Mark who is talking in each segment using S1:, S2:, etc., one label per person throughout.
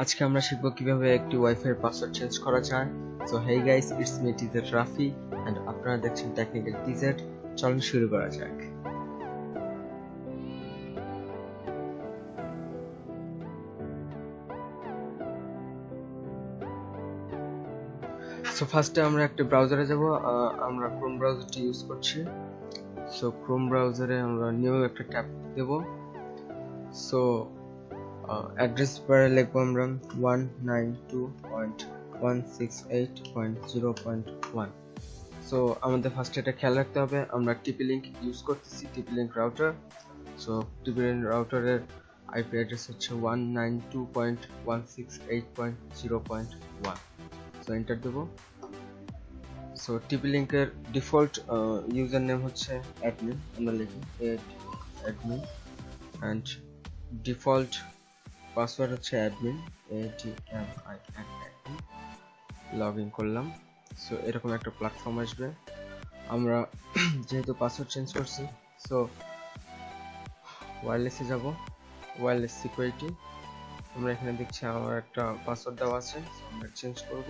S1: আজকে আমরা শিখব কিভাবে একটি ওয়াইফাই পাসওয়ার্ড চেঞ্জ করা যায়। So hey guys, it's me TZ Rafi and আপনারা দেখছেন টেকনিক্যাল টিজেড। চলুন শুরু করা যাক। সো ফার্স্টে আমরা একটা ব্রাউজারে যাব। আমরা ক্রোম ব্রাউজারটি ইউজ করছি। সো ক্রোম ব্রাউজারে আমরা নিউ একটা ট্যাব দেব। সো অ্যাড্রেস বারে লিখব আমরা 192.168.0.1। সো আমাদের ফার্স্ট এটা খেয়াল রাখতে হবে, আমরা টিপি লিংক ইউজ করতেছি, TP link router. So TP link রাউটারের আইপি অ্যাড্রেস হচ্ছে 192.168.0.1। সো এন্টার দেব। সো টিপি লিংকের ডিফল্ট ইউজার নেম হচ্ছে অ্যাডমিন, আমরা লিখি অ্যাডমিন অ্যান্ড ডিফল্ট পাসওয়ার্ড হচ্ছে অ্যাডমিন, ADMIN। লগ ইন করলাম। সো এরকম একটা প্ল্যাটফর্ম আসবে। আমরা যেহেতু পাসওয়ার্ড চেঞ্জ করছি, সো ওয়্যারলেসে যাব, ওয়্যারলেস সিকিউরিটি। আমরা এখানে দেখছি আমার একটা পাসওয়ার্ড দেওয়া আছে, আমরা চেঞ্জ করব।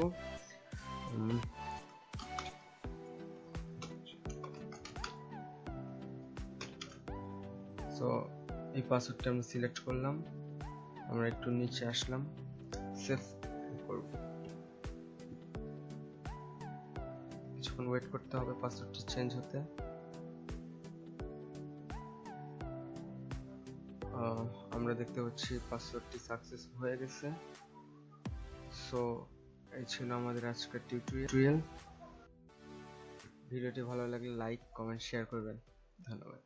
S1: সো এই পাসওয়ার্ডটা আমরা সিলেক্ট করলাম, আমরা একটু নিচে আসলাম, সেভ করব। কিছুক্ষণ ওয়েট করতে হবে পাসওয়ার্ডটি চেঞ্জ হতে। আমরা দেখতে পাচ্ছি পাসওয়ার্ডটি সাকসেসফুল হয়ে গেছে। সো এই ছিল আমাদের আজকের টিউটোরিয়াল। ভিডিওটি ভালো লাগলে লাইক, কমেন্ট, শেয়ার করবেন। ধন্যবাদ।